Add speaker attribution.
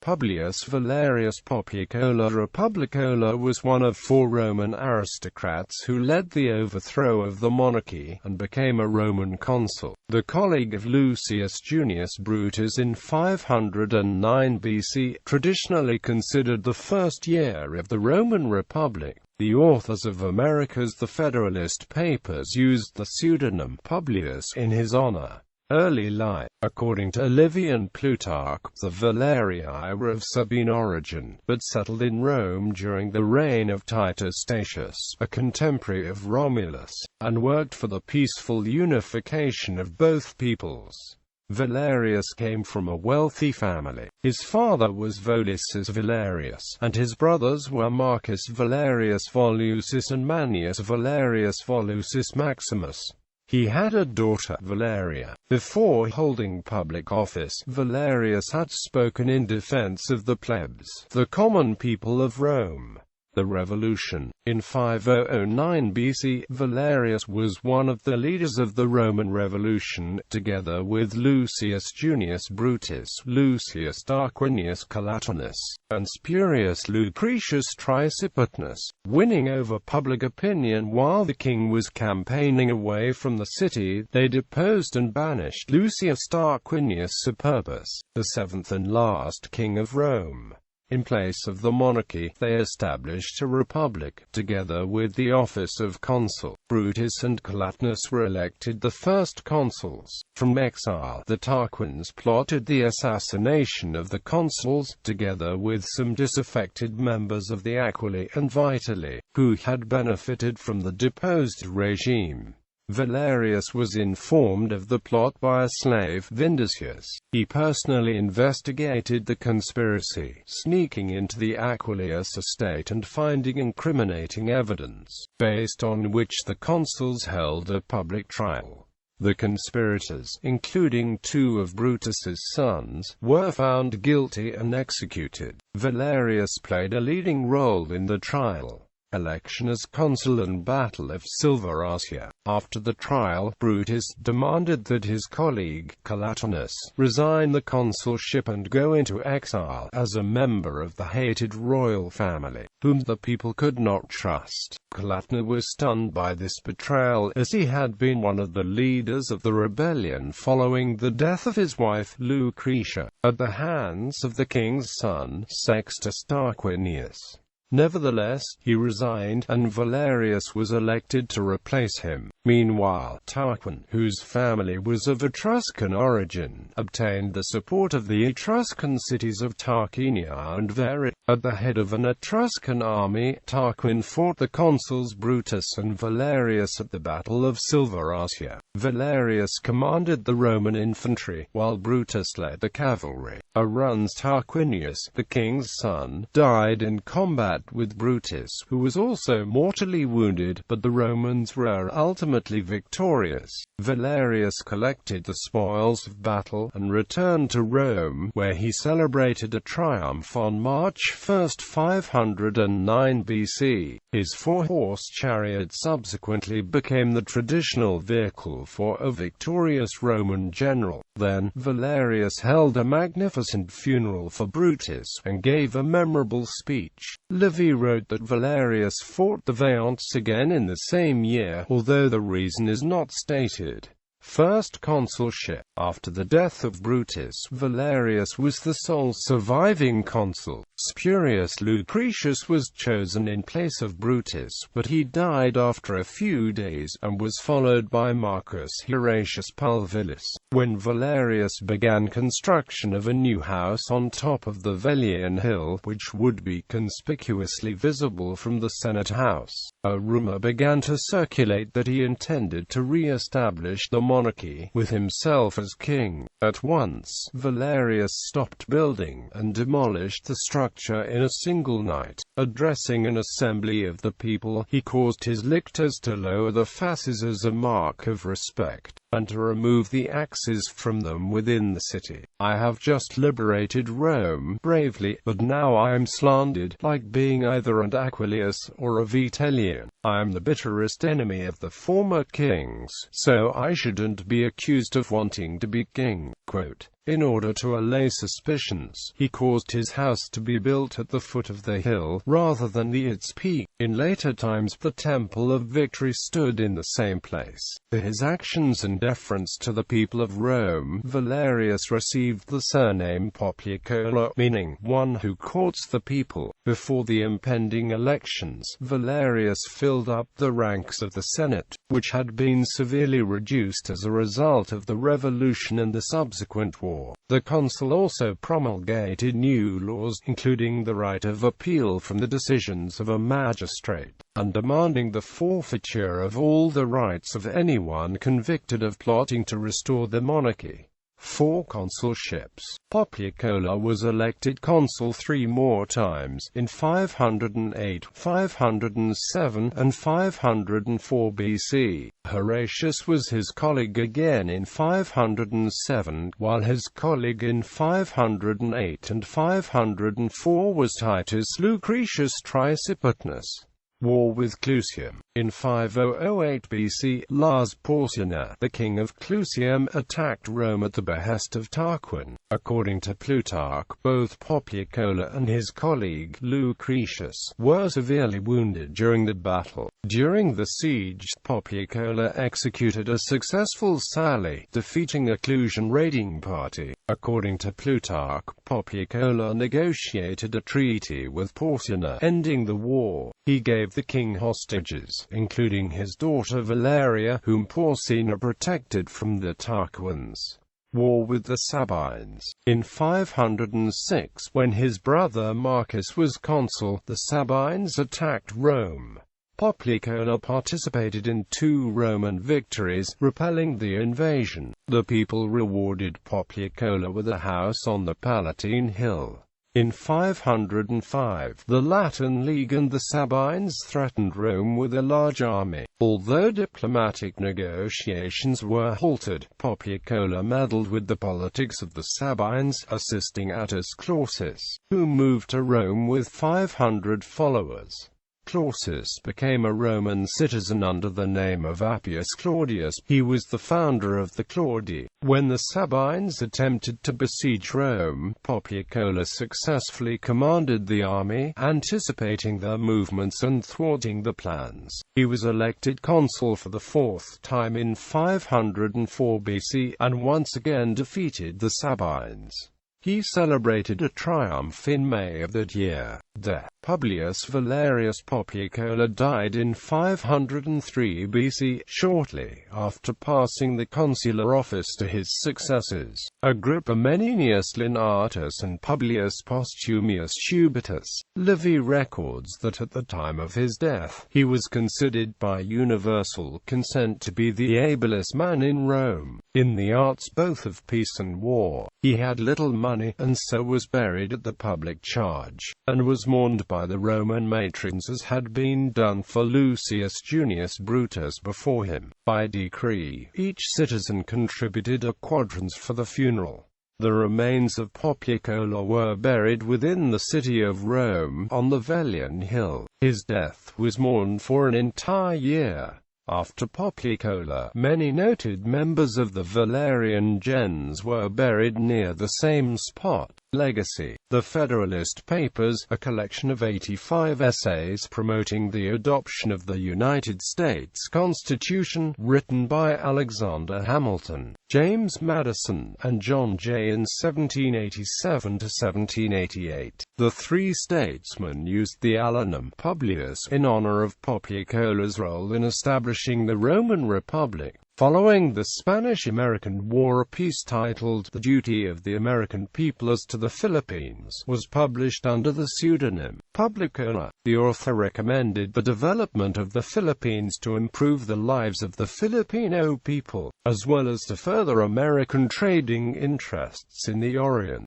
Speaker 1: Publius Valerius Poplicola Republicola was one of 4 Roman aristocrats who led the overthrow of the monarchy, and became a Roman consul, the colleague of Lucius Junius Brutus in 509 BC, traditionally considered the first year of the Roman Republic. The authors of America's The Federalist papers used the pseudonym Publius in his honor. Early life. According to Livy and Plutarch, the Valerii were of Sabine origin, but settled in Rome during the reign of Titus Statius, a contemporary of Romulus, and worked for the peaceful unification of both peoples. Valerius came from a wealthy family. His father was Lucius Valerius, and his brothers were Marcus Valerius Volusius and Manius Valerius Volusius Maximus. He had a daughter, Valeria. Before holding public office, Valerius had spoken in defense of the plebs, the common people of Rome. The Revolution. In 509 BC, Valerius was one of the leaders of the Roman Revolution, together with Lucius Junius Brutus, Lucius Tarquinius Collatinus, and Spurius Lucretius Tricipatus, winning over public opinion while the king was campaigning away from the city. They deposed and banished Lucius Tarquinius Superbus, the 7th and last king of Rome. In place of the monarchy, they established a republic, together with the office of consul. Brutus and Collatinus were elected the first consuls. From exile, the Tarquins plotted the assassination of the consuls, together with some disaffected members of the Aquili and Vitali, who had benefited from the deposed regime. Valerius was informed of the plot by a slave, Vindicius. He personally investigated the conspiracy, sneaking into the Aquilius estate and finding incriminating evidence, based on which the consuls held a public trial. The conspirators, including 2 of Brutus's sons, were found guilty and executed. Valerius played a leading role in the trial. Election as consul and Battle of Silverasia. After the trial, Brutus demanded that his colleague, Collatinus, resign the consulship and go into exile, as a member of the hated royal family, whom the people could not trust. Collatinus was stunned by this betrayal, as he had been one of the leaders of the rebellion following the death of his wife, Lucretia, at the hands of the king's son, Sextus Tarquinius. Nevertheless, he resigned, and Valerius was elected to replace him. Meanwhile, Tarquin, whose family was of Etruscan origin, obtained the support of the Etruscan cities of Tarquinia and Verii. At the head of an Etruscan army, Tarquin fought the consuls Brutus and Valerius at the Battle of Silverasia. Valerius commanded the Roman infantry, while Brutus led the cavalry. Aruns Tarquinius, the king's son, died in combat with Brutus, who was also mortally wounded, but the Romans were ultimately victorious. Valerius collected the spoils of battle, and returned to Rome, where he celebrated a triumph on March 1, 509 BC. His 4-horse chariot subsequently became the traditional vehicle for a victorious Roman general. Then, Valerius held a magnificent funeral for Brutus, and gave a memorable speech. Livy wrote that Valerius fought the Vaonts again in the same year, although the reason is not stated. First consulship. After the death of Brutus, Valerius was the sole surviving consul. Spurius Lucretius was chosen in place of Brutus, but he died after a few days, and was followed by Marcus Horatius Pulvillus. When Valerius began construction of a new house on top of the Velian Hill, which would be conspicuously visible from the Senate House, a rumor began to circulate that he intended to re-establish the monarchy, with himself as king. At once, Valerius stopped building, and demolished the structure in a single night. Addressing an assembly of the people, he caused his lictors to lower the fasces as a mark of respect, and to remove the axes from them within the city. I have just liberated Rome bravely, but now I am slandered, like being either an Aquilius or a Vitellian. I am the bitterest enemy of the former kings, so I shouldn't be accused of wanting to be king. Quote, In order to allay suspicions, he caused his house to be built at the foot of the hill, rather than near its peak. In later times, the Temple of Victory stood in the same place. For his actions and deference to the people of Rome, Valerius received the surname Poplicola, meaning one who courts the people. Before the impending elections, Valerius filled up the ranks of the Senate, which had been severely reduced as a result of the revolution and the subsequent war. The consul also promulgated new laws, including the right of appeal from the decisions of a magistrate, and demanding the forfeiture of all the rights of anyone convicted of plotting to restore the monarchy. 4 consulships. Poplicola was elected consul 3 more times, in 508, 507, and 504 BC. Horatius was his colleague again in 507, while his colleague in 508 and 504 was Titus Lucretius Tricipitanus. War with Clusium. In 5008 BC, Lars Porsena, the king of Clusium, attacked Rome at the behest of Tarquin. According to Plutarch, both Poplicola and his colleague, Lucretius, were severely wounded during the battle. During the siege, Poplicola executed a successful sally, defeating a Clusian raiding party. According to Plutarch, Poplicola negotiated a treaty with Porsena, ending the war. He gave the king hostages, including his daughter Valeria, whom Porsena protected from the Tarquins. War with the Sabines. In 506, when his brother Marcus was consul, the Sabines attacked Rome. Poplicola participated in 2 Roman victories, repelling the invasion. The people rewarded Poplicola with a house on the Palatine Hill. In 505, the Latin League and the Sabines threatened Rome with a large army. Although diplomatic negotiations were halted, Poplicola meddled with the politics of the Sabines, assisting Attis Clausus, who moved to Rome with 500 followers. Clausus became a Roman citizen under the name of Appius Claudius. He was the founder of the Claudii. When the Sabines attempted to besiege Rome, Poplicola successfully commanded the army, anticipating their movements and thwarting the plans. He was elected consul for the 4th time in 504 BC, and once again defeated the Sabines. He celebrated a triumph in May of that year. The Publius Valerius Poplicola died in 503 BC, shortly after passing the consular office to his successors, Agrippa Menenius Lenatus and Publius Postumius Tubertus. Livy records that at the time of his death, he was considered by universal consent to be the ablest man in Rome, in the arts both of peace and war. He had little money, and so was buried at the public charge, and was mourned by the Roman matrons as had been done for Lucius Junius Brutus before him. By decree, each citizen contributed a quadrans for the funeral. The remains of Poplicola were buried within the city of Rome, on the Velian Hill. His death was mourned for an entire year. After Poplicola, many noted members of the Valerian gens were buried near the same spot. Legacy. The Federalist Papers, a collection of 85 essays promoting the adoption of the United States Constitution, written by Alexander Hamilton, James Madison, and John Jay in 1787 to 1788. The 3 statesmen used the allonym Publius in honor of Poplicola's role in establishing the Roman Republic. Following the Spanish-American War, a piece titled "The Duty of the American People as to the Philippines" was published under the pseudonym Publicola. The author recommended the development of the Philippines to improve the lives of the Filipino people, as well as to further American trading interests in the Orient.